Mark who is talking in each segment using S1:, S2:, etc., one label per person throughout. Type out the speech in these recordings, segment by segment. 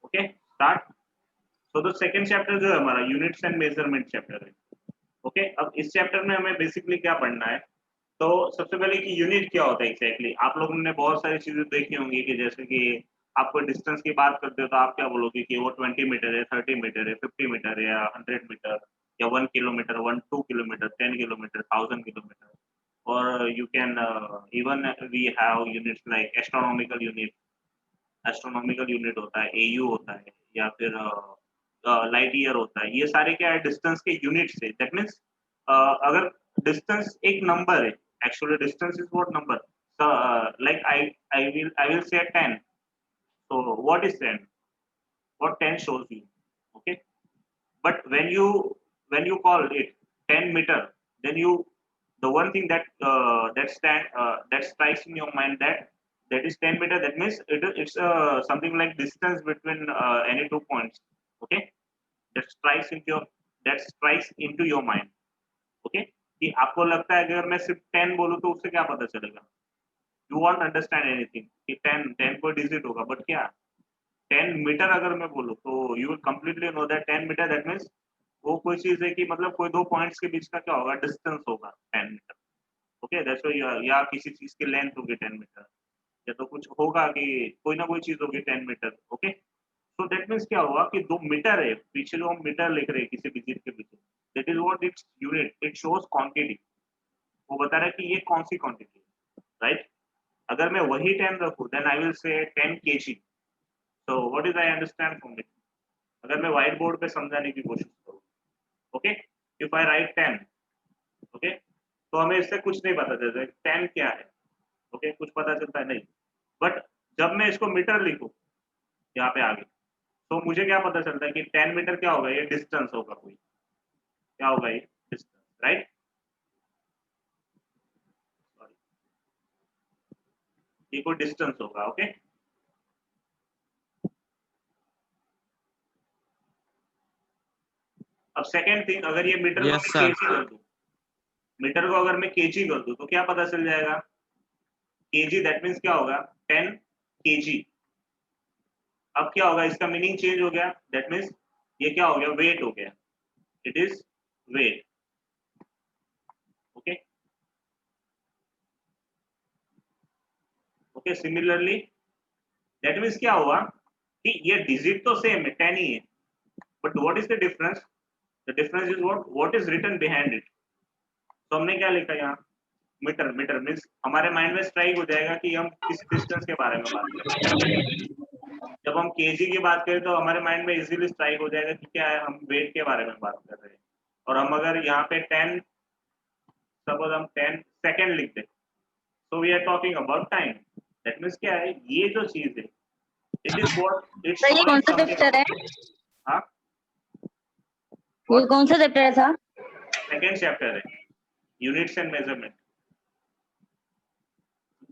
S1: Okay start. So the second chapter जो है हमारा यूनिट्स एंड मेजरमेंट चैप्टर है। ओके अब इस चैप्टर में हमें बेसिकली क्या पढ़ना है, तो सबसे पहले कि यूनिट क्या होता है एग्जैक्टली। आप लोगों ने बहुत सारी चीजें देखी होंगी कि जैसे कि आपको डिस्टेंस की बात करते हो तो आप क्या बोलोगे कि वो 20 मीटर है, 30 मीटर है, 50 मीटर है, या 100 मीटर, या 1 किलोमीटर, 2 किलोमीटर, 10 किलोमीटर, 1000 किलोमीटर। और you can even we have units like astronomical unit होता है, एयू होता है, या फिर लाइट ईयर होता है। ये सारे क्या है डिस्टेंस के यूनिट्स है। दैट मीन्स अगर डिस्टेंस एक नंबर है, actually distance is what number, like I will say 10। so what is 10? What 10 shows you? Okay, but when you call it 10 meter, then you, the one thing that strikes in your mind, that is 10 meter. That means it's something like distance between any 2 points. Okay, that strikes into your that strikes into your mind. Okay, कि आपको लगता है कि अगर मैं सिर्फ 10 बोलूं तो उससे क्या पता चलेगा? यू वॉन्ट अंडरस्टैंड एनीथिंग कि 10 कोई डिजिट होगा, बट क्या 10 मीटर अगर मैं बोलूं तो you will completely know that 10 metre, that means वो कोई चीज है कि मतलब कोई दो पॉइंट्स के बीच का क्या होगा, डिस्टेंस होगा 10 मीटर। ओके दैट्स व्हाई, या किसी चीज की लेंथ होगी 10 मीटर, या तो कुछ होगा कि कोई ना कोई चीज होगी 10 metre. Okay so that means क्या हुआ कि 2 मीटर है, पीछे जो हम मीटर लिख रहे हैं किसी भी चीज के पीछे, that is what its unit, it shows quantity. वो बता रहा है कि ये कौन सी क्वांटिटी है, राइट। अगर मैं वही 10 रखूं then I will say 10 KG. So what is I understand from it, अगर मैं व्हाइट बोर्ड पे समझाने की कोशिश करूँ, okay if I right 10, okay तो हमें इससे कुछ नहीं पता चलता 10 क्या है। ओके कुछ पता चलता है नहीं, बट जब मैं इसको मीटर लिखूं यहाँ पे आगे, तो मुझे क्या पता चलता है कि 10 मीटर क्या होगा, ये डिस्टेंस होगा, कोई क्या होगा ये डिस्टेंस, राइट। सॉरी, ये कोई डिस्टेंस होगा। ओके अब सेकेंड थिंग, अगर ये मीटर को
S2: यस
S1: मैं
S2: सर।
S1: केजी कर दूं, मीटर को अगर मैं केजी कर दूं तो क्या पता चल जाएगा, केजी दैट मीन्स क्या होगा 10 केजी। अब क्या होगा, इसका मीनिंग चेंज हो गया, दैट मीन्स ये क्या हो गया, वेट हो गया, it is weight. Okay okay similarly that means क्या हुआ कि ये डिजिट तो सेम है 10 ही है, but what is the difference, the difference is what is written behind it. तो हमने क्या लिखा यहाँ, मीटर। मीटर मीन्स हमारे माइंड में स्ट्राइक हो जाएगा कि हम किस डिस्टेंस के बारे में बात कर रहे हैं। जब हम केजी की बात करें तो हमारे माइंड में इजीली स्ट्राइक हो जाएगा कि क्या है, हम वेट के बारे में बात कर रहे हैं। और हम अगर यहाँ पे 10, सपोज हम 10 सेकेंड लिख दें, so we are talking about time, that means क्या है, ये जो चीज है it is what it's
S3: sir ये कौन
S1: showing
S3: सा
S1: something
S3: चैप्टर है?
S1: about। हाँ
S3: ये कौन सा चैप्टर है सर?
S1: सेकेंड चैप्टर है units and measurement.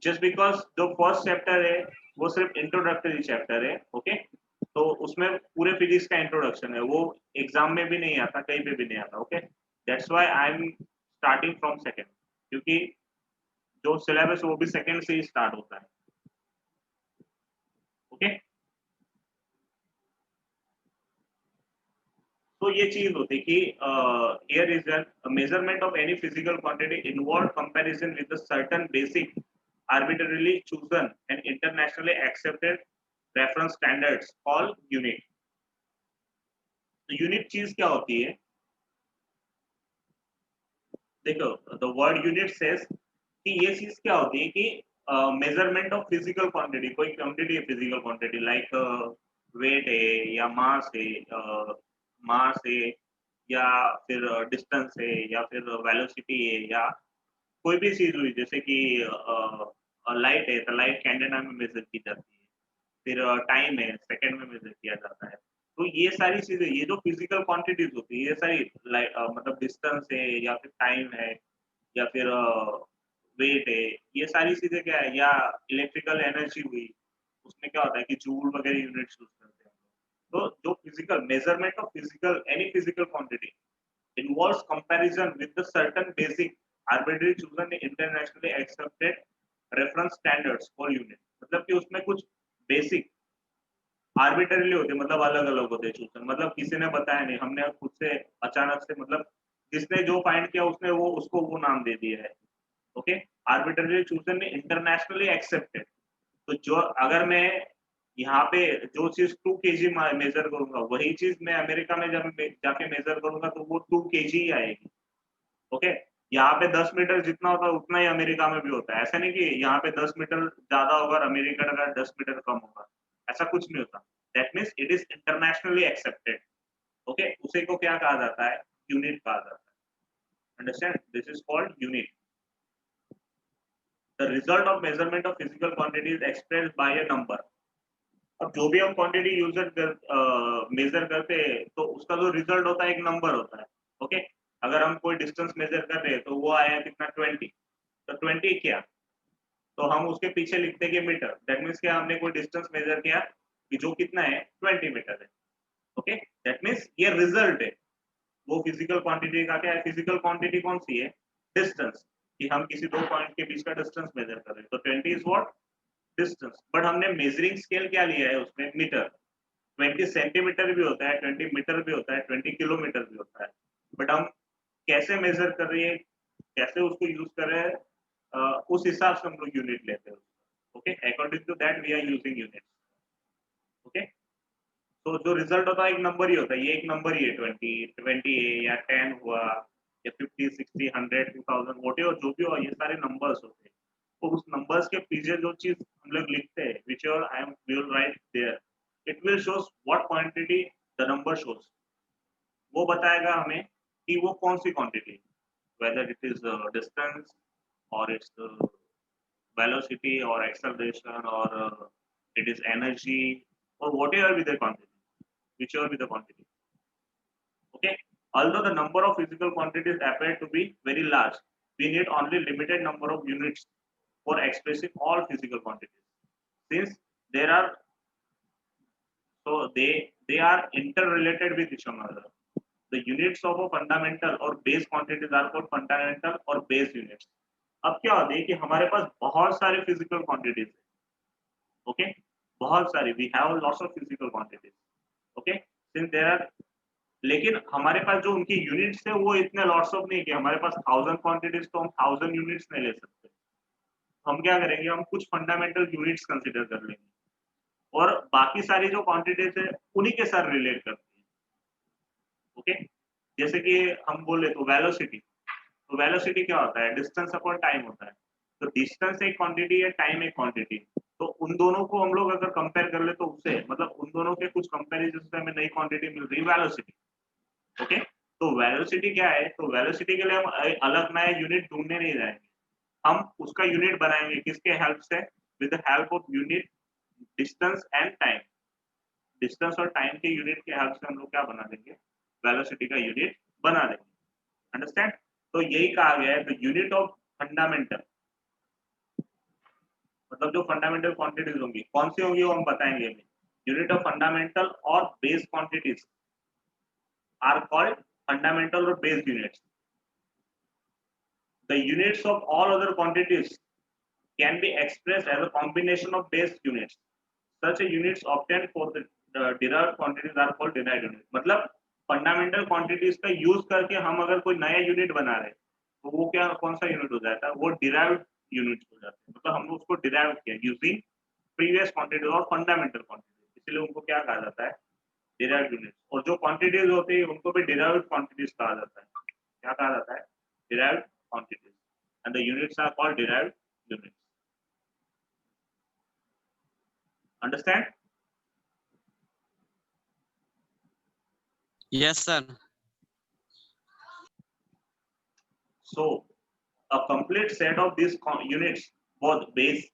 S1: Just because जो फर्स्ट चैप्टर है वो सिर्फ इंट्रोडक्टरी चैप्टर है। ओके तो उसमें पूरे फिजिक्स का इंट्रोडक्शन है, वो एग्जाम में भी नहीं आता, कहीं पे भी नहीं आता। Okay that's why I am starting from second, क्योंकि जो सिलेबस वो भी सेकेंड से ही स्टार्ट होता है। ओके तो ये चीज होती कि here is a measurement of any physical quantity involve comparison with the certain basic arbitrarily chosen and internationally accepted reference standards called unit। तो यूनिट चीज क्या होती है, देखो द वर्ड यूनिट सेज कि ये चीज क्या होती है कि मेजरमेंट ऑफ फिजिकल क्वांटिटी, कोई क्वांटिटी है फिजिकल क्वांटिटी लाइक वेट है, या मास है, मास है, या फिर डिस्टेंस है, या फिर वेलोसिटी है, या कोई भी चीज हुई, जैसे कि लाइट है तो लाइट कैंडेला में मेजर की जाती है, फिर टाइम है सेकंड में मेजर किया जाता है। तो ये सारी चीजें, ये जो फिजिकल क्वांटिटीज होती है, ये सारी मतलब डिस्टेंस है, या फिर टाइम है, या फिर वेट है, ये सारी चीजें क्या है, या इलेक्ट्रिकल एनर्जी हुई, उसमें क्या होता है कि जूल वगैरह यूनिट्स यूज करते हैं। तो जो physical measurement of physical any physical quantity involves comparison with the certain basic arbitrary chosen internationally accepted reference standards for unit। मतलब कि उसमें कुछ बेसिक आर्बिटरीली होते, मतलब अलग अलग होते चूजन, मतलब किसी ने बताया नहीं, हमने खुद से अचानक से, मतलब जिसने जो फाइंड किया उसने वो उसको वो नाम दे दिया है। ओके, आर्बिटरीली चूजन में इंटरनेशनली एक्सेप्टेड। तो जो अगर मैं यहाँ पे जो चीज 2 kg मेजर करूंगा, वही चीज मैं अमेरिका में जब जाके मेजर करूंगा तो वो 2 kg ही आएगी। ओके, यहाँ पे 10 मीटर जितना होता है उतना ही अमेरिका में भी होता है। ऐसा नहीं कि यहाँ पे 10 मीटर ज्यादा होगा और अमेरिका का 10 मीटर कम होगा, ऐसा कुछ नहीं होता। That means it is internationally accepted. Okay, उसे को क्या कहा जाता है? यूनिट कहा जाता है। Understand, this is called unit. The result of measurement of physical quantity is expressed by a number. अब जो भी हम क्वांटिटी मेजर करते हैं तो उसका जो रिजल्ट होता है एक नंबर होता है। ओके, अगर हम कोई डिस्टेंस मेजर कर रहे हैं तो वो आया कितना? 20। तो 20 क्या, तो हम उसके पीछे लिखते हैं मीटर। दैट मीन्स क्या, हमने कोई डिस्टेंस मेजर किया कि जो कितना है? 20 मीटर है। ओके, दैट मीन्स ये रिजल्ट है। वो फिजिकल क्वांटिटी का क्या है? फिजिकल क्वांटिटी कौन सी है? डिस्टेंस, कि हम किसी दो पॉइंट के बीच का डिस्टेंस मेजर कर रहे हैं। तो 20 इज व्हाट? डिस्टेंस। बट हमने मेजरिंग स्केल क्या लिया है उसमें? मीटर। 20 सेंटीमीटर भी होता है, 20 मीटर भी होता है, 20 किलोमीटर भी होता है। बट हम कैसे मेजर कर रहे हैं, कैसे उसको यूज कर रहे हैं, उस हिसाब से हम लोग यूनिट लेते हैं। Okay, according to that we are using unit. Okay, तो जो रिजल्ट होता है एक नंबर ही होता है, ये एक नंबर ही है। 20 है या 10 हुआ या 50 60 100 2000 वोटे, और जो भी हो, ये सारे नंबर्स होते हैं। तो उस नंबर्स के पीछे जो चीज हम लोग लिखते हैं, which I am will write there, it will shows what quantity the number shows. वो बताएगा हमें कि वो कौन सी quantity, whether it is distance और it's velocity or acceleration or it is energy or whatever be the quantity, whichever be the quantity. Okay, although the number of physical quantities appear to be very large, we need only limited number of units for expressing all physical quantities, since there are, so they are interrelated with each other. The units of a fundamental or base quantities are called fundamental or base units. अब क्या होता है कि हमारे पास बहुत सारे physical quantities है। Okay, बहुत सारी, we have lots of physical quantities. Okay, since there are, लेकिन हमारे पास जो उनकी यूनिट्स है वो इतने लॉट्स ऑफ नहीं है कि हमारे पास 1000 क्वांटिटीज, तो हम 1000 यूनिट्स नहीं ले सकते। हम क्या करेंगे, हम कुछ फंडामेंटल यूनिट्स कंसीडर कर लेंगे और बाकी सारी जो क्वांटिटीज है उन्हीं के साथ रिलेट करती है। ओके, जैसे कि हम बोले तो वेलोसिटी, तो वेलोसिटी क्या होता है? डिस्टेंस अपॉन टाइम होता है। तो डिस्टेंस एक क्वांटिटी है, टाइम एक क्वांटिटी। तो उन दोनों को हम लोग अगर कंपेयर कर ले तो उससे, मतलब उन दोनों के कुछ कंपैरिजन से हमें नई क्वांटिटी मिल रही है, वेलोसिटी। ओके, तो वेलोसिटी क्या है? तो वेलोसिटी के लिए हम अलग नया यूनिट ढूंढने नहीं जाएंगे, हम उसका यूनिट बनाएंगे किसके हेल्प से? With the help of unit distance and time. Distance और टाइम के यूनिट के हेल्प से हम लोग क्या बना देंगे? वेलोसिटी का यूनिट बना देंगे। अंडरस्टैंड? तो यही कहा गया है, द यूनिट ऑफ फंडामेंटल, मतलब जो फंडामेंटल क्वांटिटीज होंगी, कौन सी होंगी वो हम बताएंगे। यूनिट ऑफ फंडामेंटल और base quantities are called fundamental और base units. The units of all other quantities can be expressed as a combination of base units. Such a units obtained for the derived quantities are called derived units. मतलब fundamental quantities का use करके हम अगर कोई नया unit बना रहे तो वो क्या, कौन सा यूनिट हो जाता है? वो डिराइव्ड यूनिट हो जाता है। मतलब हमने उसको डिराइव किया यूजिंग प्रीवियस क्वांटिटीज और फंडामेंटल क्वांटिटीज, इसलिए उनको क्या कहा जाता है? Derived units. और जो क्वांटिटीज होती है उनको भी डिराइव्ड क्वांटिटीज कहा जाता है। क्या कहा जाता है? Derived quantities. And the units are called derived units. Understand?
S2: Yes, sir.
S1: So a complete set of these units, both base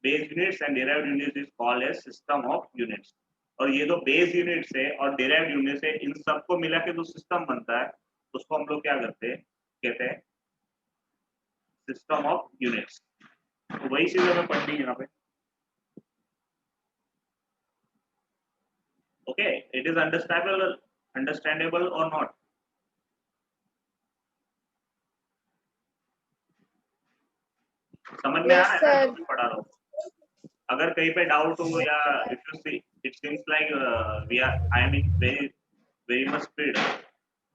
S1: units and derived units, is called a system of units. और ये जो base units है और derived units है, इन सबको मिला के जो सिस्टम बनता है उसको हम लोग क्या करते हैं? कहते हैं सिस्टम ऑफ यूनिट्स। तो वही चीज हमें पढ़नी है यहाँ पे। ओके, इट इज अंडरस्टैंडेबल और नॉट? समझ में आ रहा है ना जो मैं पढ़ा रहा हूँ? अगर कहीं पे डाउट हो या if you see it seems like I am in very much speed.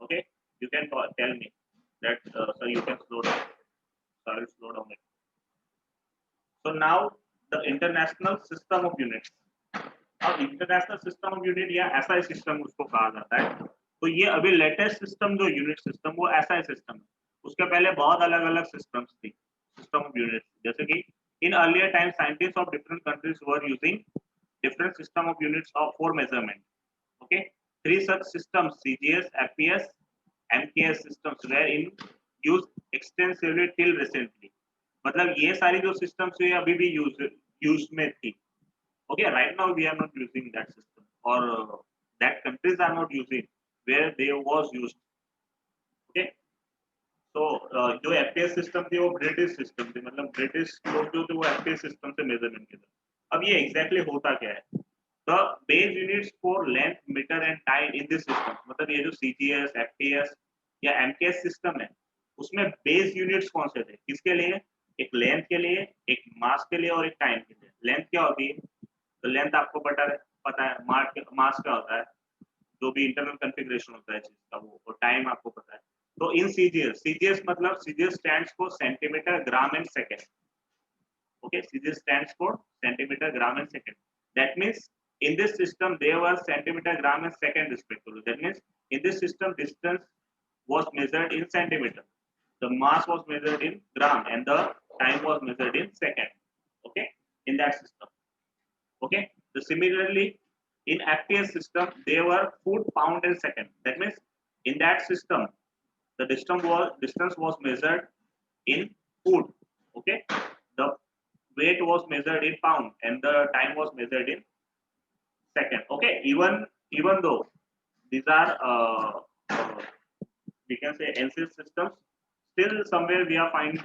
S1: Okay, you can tell me that so you can slow down. So I will slow down it. So now the international system of units. अब international system of unit या SI system उसको कहा जाता है. तो ये अभी latest system जो यूनिट सिस्टम वो एसआई सिस्टम है. उसके पहले बहुत अलग अलग सिस्टम्स थी सिस्टम ऑफ यूनिट. जैसे कि in earlier time scientist of different countries were using different system of units of for measurement. Okay, three such systems CGS, FPS, MKS systems were in use extensively till recently. मतलब ये सारी जो systems है अभी भी use में थी. Okay, right now we are not using that system or that countries are not using where they was used. Okay, तो जो FPS सिस्टम थी वो ब्रिटिश सिस्टम थी. मतलब ब्रिटिश लोग जो थे वो FPS सिस्टम से मेजरमेंट करते. अब ये एग्जैक्टली होता क्या है? The base units for length metre and time in this system. मतलब ये जो CGS, FPS या MKS सिस्टम है उसमें बेस यूनिट्स कौन से थे किसके लिए? एक लेंथ के लिए, एक मास के लिए और एक टाइम के लिए. लेंथ क्या होती है? तो लेंथ आपको पता है. मास क्या होता है? जो भी इंटरनल कॉन्फ़िगरेशन होता है चीज का वो. और टाइम आपको पता है. तो इन CGS मतलब CGS stands for centimetre, gram and second. Okay, CGS stands for centimeter, gram and second. That means in this system there was centimeter, gram and second respectively. That means in this system distance was measured in centimeter, the mass was measured in gram and the time was measured in second. Okay, in that system. Okay, so similarly in FPS system there were foot, pound and second. That means in that system the distance was measured in foot. Okay, the weight was measured in pound and the time was measured in second. Okay, even though these are we can say ancient systems, still somewhere we are finding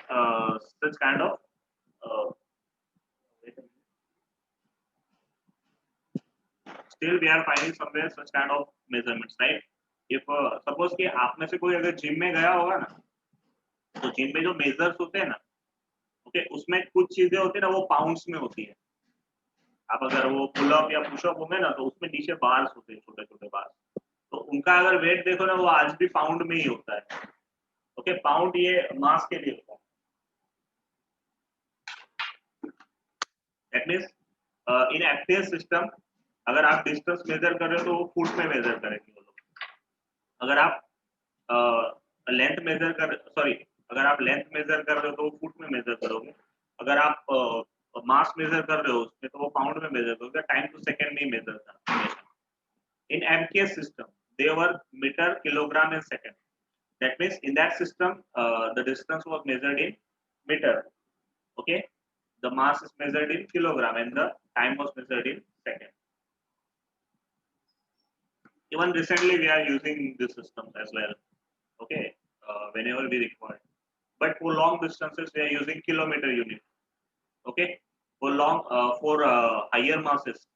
S1: such kind of still we are finding somewhere such kind of measurements, right? If suppose कि आप में से कोई अगर gym में गया होगा ना, तो जिम में जो मेजर्स होते हैं ना, ओके, उसमें कुछ चीजें होती है ना वो पाउंड्स में होती है. आप अगर वो पुलअप या पुशअप होंगे ना तो उसमें नीचे बार्स होते हैं, छोटे छोटे बार्स. तो उनका अगर वेट देखो ना वो आज भी पाउंड में ही होता है. ओके, पाउंड ये मास के लिए होता है. That means in FPS system अगर आप डिस्टेंस मेजर कर रहे हो तो वो फुट में मेजर करेंगे वो लोग. अगर आप लेंथ मेजर कर रहे हो तो वो फुट में मेजर करोगे. अगर आप मास मेजर कर रहे हो उसमें तो वो पाउंड में मेजर करोगे. टाइम टू सेकंड में मेजर था हमेशा. In MKS system, they were meter, kilogram, and second. That means in that system, the distance was measured in meter. Okay, the mass is measured in kilogram, and the time was measured in second. Even recently, we are using this system as well. Okay, whenever we require. But for long distances, we are using kilometer unit. Okay, for higher masses.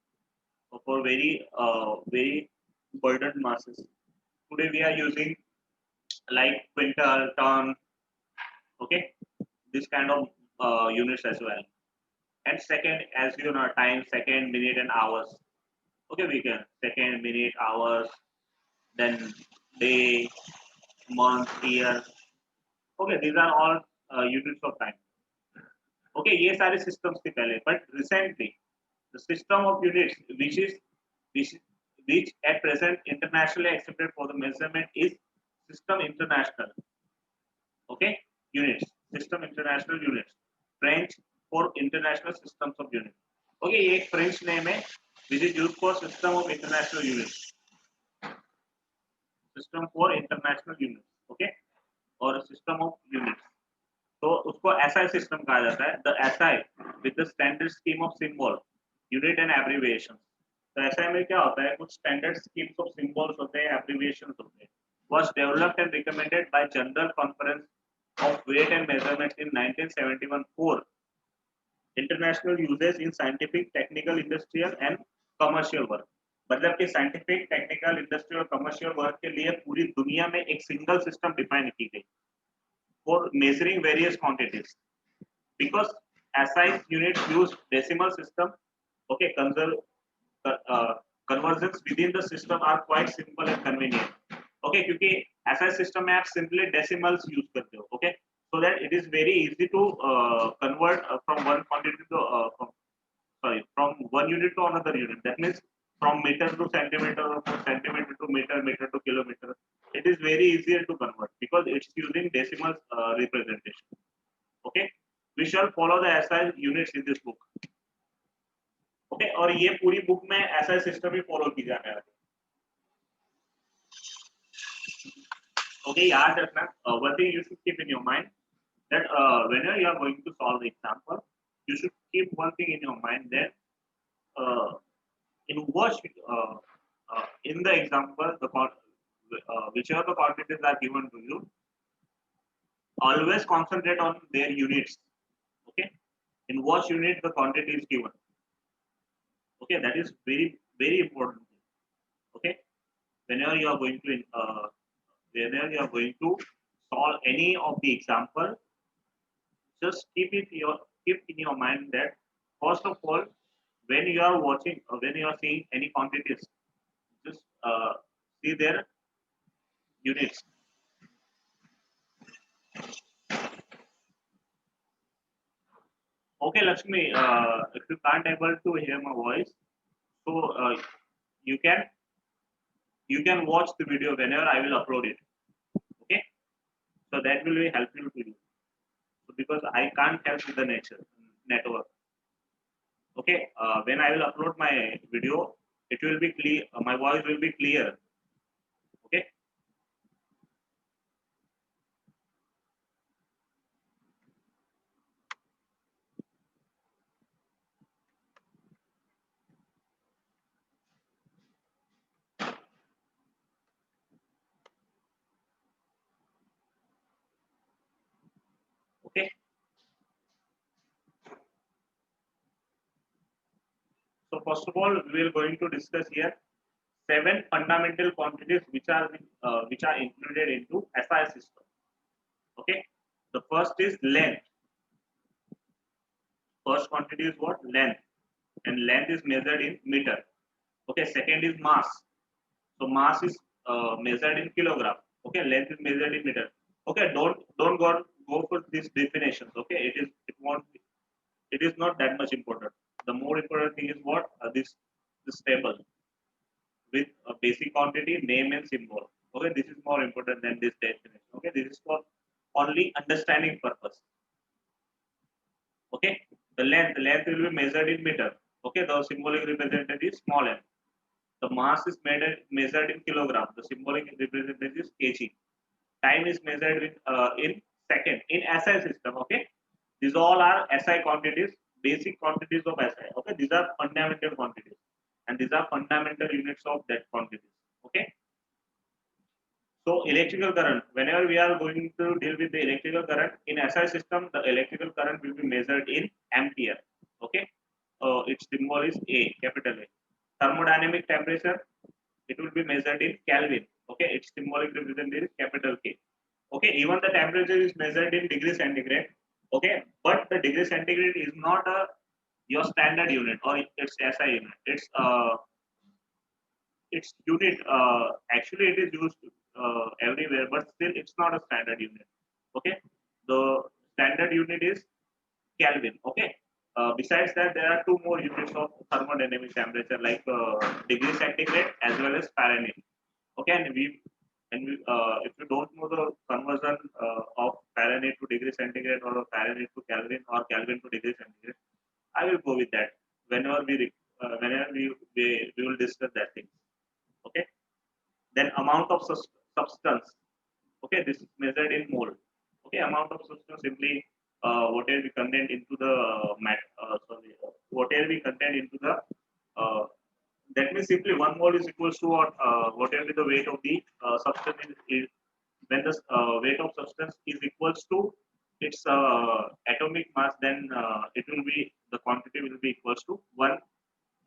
S1: So for very burdened masses, today we are using like quintal, ton. Okay, this kind of units as well. And second, as you know, time, second, minute, and hours. Okay, we can second, minute, hours, then day, month, year. Okay, these are all units of time. Okay, ये सारे systems थे पहले, but recently the system of units which at present internationally accepted for the measurement is system international. Okay, units, system international units, French for international systems of units. Okay, ये एक French name है which is used for system of international units, system for international units. Okay, और system of units. तो उसको SI system कहा जाता है. The SI with the standard scheme of symbol, unit and abbreviation. तो SI में क्या होता है? कुछ स्टैंडर्ड स्कीम्स ऑफ सिंबल्स होते हैं, एब्रिविएशंस होते हैं. Was developed and recommended by general conference of weight and measurement in 1971 for international uses in scientific, technical, industrial and commercial work. मतलब कि साइंटिफिक, टेक्निकल, इंडस्ट्रियल और कमर्शियल वर्क के लिए पूरी दुनिया में एक सिंगल सिस्टम डिफाइन की गई for measuring various quantities, because SI units use decimal system. Okay, conversions within the system are quite simple and convenient. Okay, क्योंकि ऐसा system में आप simply decimals use करते हो. Okay, so that it is very easy to convert from one quantity to from one unit to another unit. That means from meter to centimeter or from centimeter to meter, meter to kilometer. It is very easier to convert because it's using decimal representation. Okay, we shall follow the SI units in this book. Okay, और ये पूरी book में SI system ही follow की जाने वाली. Okay, याद रखना. One thing you should keep in your mind that whenever you are going to solve the example, you should keep one thing in your mind that in what in the example whichever the quantities are given to you, always concentrate on their units. Okay, in what unit the quantity is given. Okay, that is very important. Okay, whenever you are going to solve any of the example, just keep in your mind that first of all, when you are watching or when you are seeing any quantities, just see their units. Okay, Lakshmi, if you can't able to hear my voice, so you can watch the video whenever I will upload it. Okay, so that will be helpful to you. So because I can't help with the network. Okay, when I will upload my video, it will be clear. My voice will be clear. Okay. Okay. So first of all, we are going to discuss here 7 fundamental quantities which are included into SI system. Okay. The first is length. First quantity is what? Length, and length is measured in meter. Okay. Second is mass. So mass is measured in kilogram. Okay. Length is measured in meter. Okay. Don't go for these definitions. Okay. It is not that much important. The more important thing is what this table with a basic quantity, name and symbol. Okay, this is more important than this definition. Okay, this is for only understanding purpose. Okay, the length will be measured in meter. Okay, the symbolic representative is small m. The mass is measured in kilogram. The symbolic representative is kg. Time is measured in second in SI system. Okay, these all are SI quantities, basic quantities of SI. Okay, these are fundamental quantities, and these are fundamental units of that quantities. Okay. So electrical current, whenever we are going to deal with the electrical current in SI system, the electrical current will be measured in ampere. Okay, its symbol is A, capital A. Thermodynamic temperature, it will be measured in Kelvin. Okay, its symbolic representative is capital K. Okay, even the temperature is measured in degree centigrade. Okay, but the degree centigrade is not your standard unit or its SI unit. Its unit actually it is used everywhere, but still it's not a standard unit. Okay, the standard unit is Kelvin. Okay, besides that, there are 2 more units of thermodynamic temperature like degree centigrade as well as Fahrenheit. Okay, and if you don't know the conversion of Fahrenheit to degree centigrade or Fahrenheit to Kelvin or Kelvin to degree centigrade, I will go with that whenever we will discuss that thing. Okay, then amount of substance. Okay, this is measured in mole. Okay, amount of substance simply whatever we contain into the whatever we contain into the that means simply 1 mole is equals to what whatever the weight of the substance is when the weight of substance is equals to its atomic mass, then it will be the quantity will be equals to 1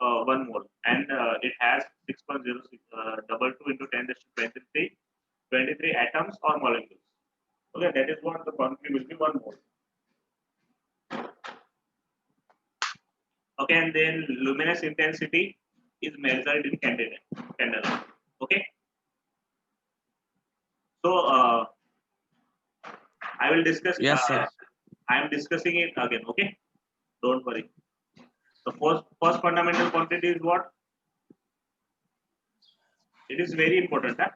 S1: mole, and it has 6.022 into 10 to 23 atoms or molecules. Okay, that is what the quantity will be 1 mole. Okay, and then luminous intensity. is measured in candela. Okay. So I will discuss.
S2: Yes, sir.
S1: I am discussing it again. Okay. Don't worry. The first fundamental quantity is what? It is very important. Huh?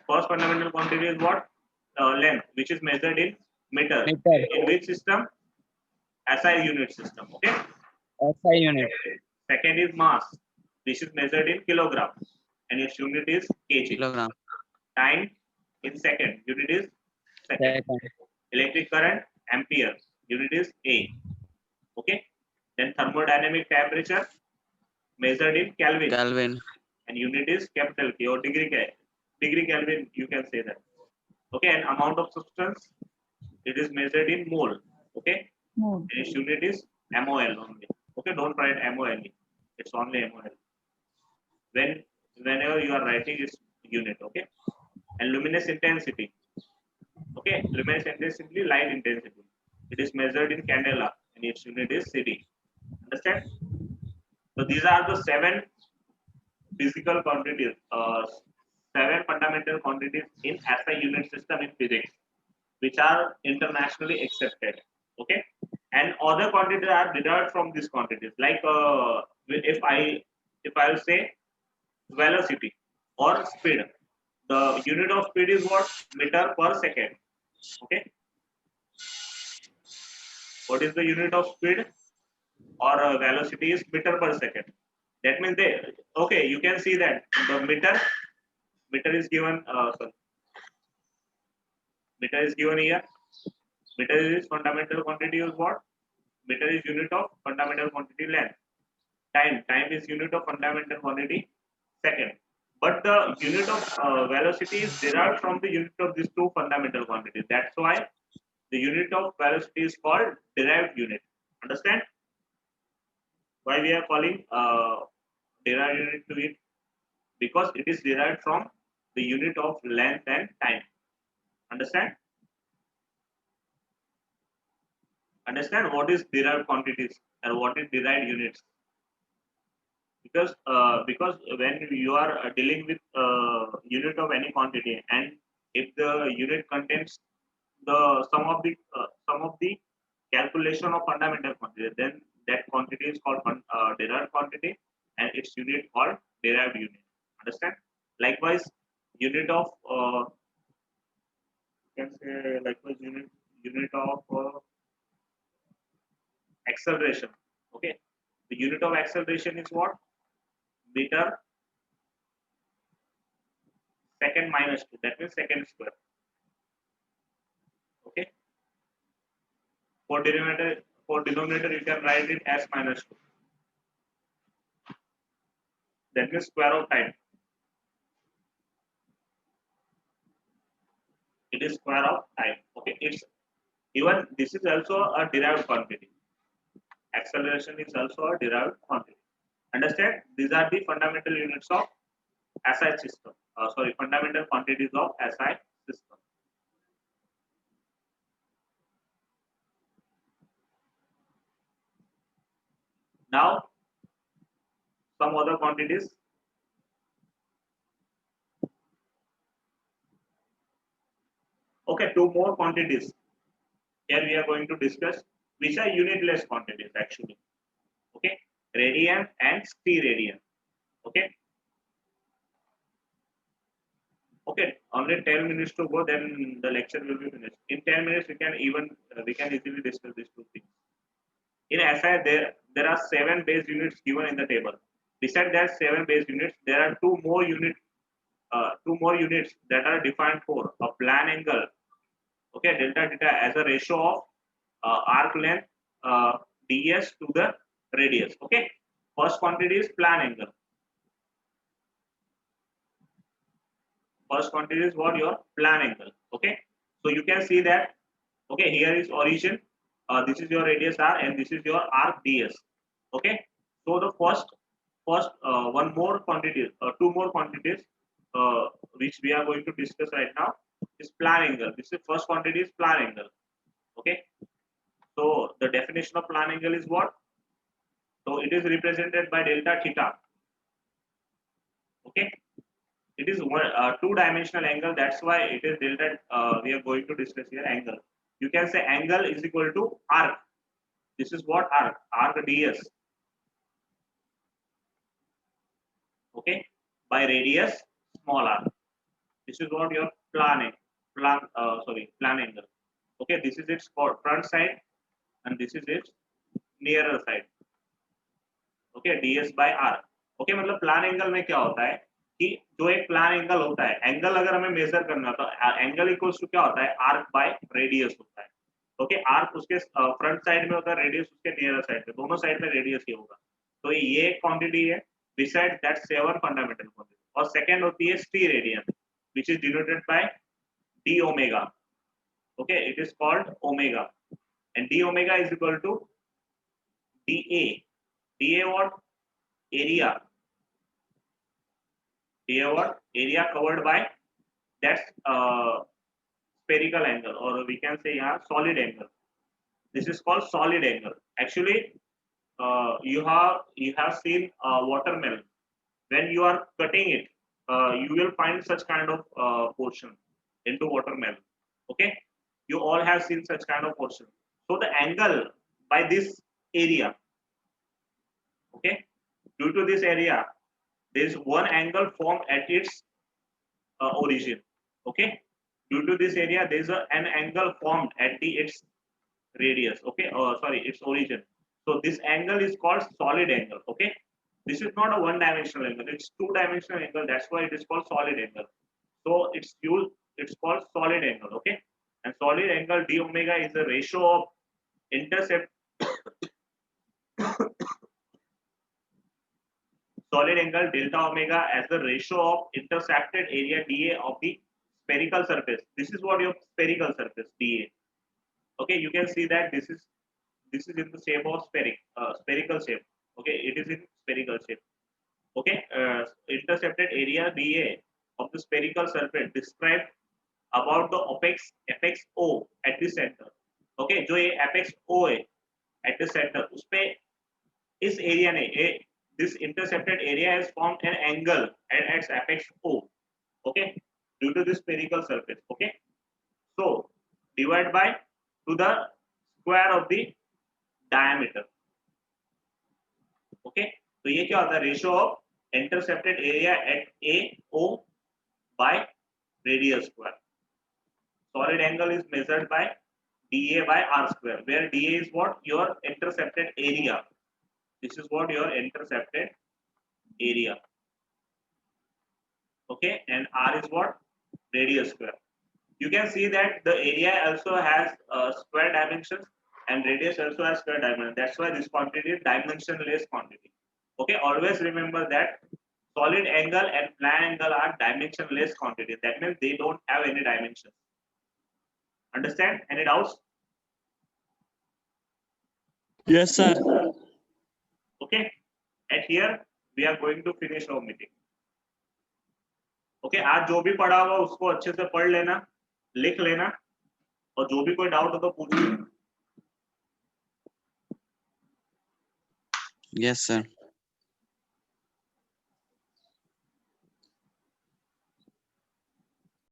S1: First fundamental quantity is what? Length, which is measured in meter.
S2: Meter.
S1: In which system? SI unit system. Okay.
S2: SI unit.
S1: Second is mass. This is measured in kilogram, and its unit is kg.
S2: Kilogram.
S1: Time in second. Unit is second.
S2: Second.
S1: Electric current, ampere. Unit is A. Okay. Then thermodynamic temperature measured in Kelvin.
S2: Kelvin.
S1: And unit is capital K or degree Kelvin, you can say that. Okay. And amount of substance, it is measured in mole. Okay.
S3: Mole.
S1: And its unit is MOL only. Okay. Don't write MOL. It's only MOL. Whenever you are writing its unit. Okay. And luminous intensity. Okay. Luminous intensity, light intensity. It is measured in candela and its unit is CD. Understand? So these are the 7 physical quantities, 7 fundamental quantities in SI unit system in physics, which are internationally accepted. Okay, and other quantities are derived from these quantities. Like if I will say velocity or speed, the unit of speed is what? Meter per second. Okay, what is the unit of speed or velocity is meter per second. That means okay, you can see that the meter is given. Meter is given here. Meter is fundamental quantity is what? Meter is unit of fundamental quantity length. Time is unit of fundamental quantity second. But the unit of velocity is derived from the unit of these 2 fundamental quantities. That's why the unit of velocity is called derived unit. Understand? Why we are calling derived unit to it? Because it is derived from the unit of length and time. Understand? Understand what is derived quantities and what is derived units? Because when you are dealing with unit of any quantity, and if the unit contains the some of the calculation of fundamental quantity, then that quantity is called derived quantity, and its unit called derived unit. Understand? Likewise, unit of you can say likewise unit of acceleration. Okay, the unit of acceleration is what? Meter second minus 2. That means second square. Okay. For denominator, you can write it as minus 2. That means square of time. It is square of time. Okay. It's even this is also a derived quantity. Acceleration is also a derived quantity. Understand? These are the fundamental units of SI system. Fundamental quantities of SI system. Now, some other quantities. Okay, 2 more quantities. Here we are going to discuss which are unitless quantities actually. Okay, radian and steradian. Okay. Okay, only 10 minutes to go, then the lecture will be finished. In 10 minutes, we can easily discuss these 2 things. In SI, there are 7 base units given in the table. Besides that 7 base units, there are 2 more units that are defined for a plan angle. Okay, delta theta as a ratio of arc length ds to the radius. Okay, first quantity is plan angle. First quantity is what? Your plan angle. Okay, so you can see that. Okay, here is origin. This is your radius r, and this is your arc ds. Okay, so the first one more quantity, 2 more quantities which we are going to discuss right now is plan angle. This is first quantity is plan angle. Okay, so the definition of plan angle is what? So it is represented by delta theta. Okay, it is one two-dimensional angle. That's why it is delta. We are going to discuss here angle. You can say angle is equal to arc. This is what arc ds. Okay, by radius small r. This is what your plan angle. Okay, this is its front side and this is its nearer side. Okay, ds by r. Okay, मतलब plan angle में क्या होता है कि जो एक plan angle होता है, एंगल अगर हमें मेजर करना तो एंगल इक्वल्स टू क्या होता है, आर्क बाय रेडियस होता है. ओके, आर्क उसके फ्रंट साइड में होता है, रेडियस उसके नियर साइड में, दोनों साइड में रेडियस ही होगा. तो ये एक क्वांटिटी है बिसाइड दैट 7 फंडामेंटल क्वांटिटी. और सेकंड होती है स्टी radian which is denoted by d omega. Okay, it is called omega and d omega is equal to da what, area. Here what, area covered by that spherical angle, or we can say here solid angle. This is called solid angle. Actually, you have seen watermelon. When you are cutting it, you will find such kind of portion into watermelon. Okay, you all have seen such kind of portion. So the angle by this area, okay, due to this area, there is one angle formed at its origin. Okay, due to this area, there is an angle formed at its radius. Okay, sorry, its origin. So this angle is called solid angle. Okay, this is not a one-dimensional angle; it's two-dimensional angle. That's why it is called solid angle. So it's called solid angle. Okay, and solid angle d omega is the ratio of intercept. Solid angle delta omega as the ratio of intercepted area dA of the spherical surface. This is what your spherical surface dA. Okay, you can see that this is in the shape of spherical shape. Okay, it is in spherical shape. Okay, intercepted area dA of the spherical surface described about the apex O at the center. Okay, जो ये apex O है at the center, उसपे इस area ने this intercepted area has formed an angle at its apex O. Okay, due to this spherical surface. Okay, so divide by to the square of the diameter. Okay, तो ये क्या होता है, ratio of intercepted area at AO by radius square. Solid angle is measured by dA by r square, where dA is what, your intercepted area. This is what your intercepted area. Okay, and r is what, radius square. You can see that the area also has square dimensions and radius also has square dimension. That's why this quantity is dimensionless quantity. Okay, always remember that solid angle and plan angle are dimensionless quantities. That means they don't have any dimensions. Understand? Any doubts?
S2: Yes, sir.
S1: Okay, and here we are going to finish our meeting. Okay, आज जो भी पढ़ा होगा उसको अच्छे से पढ़ लेना, लिख लेना, और जो भी कोई डाउट हो तो पूछ लेना.
S2: Yes, sir.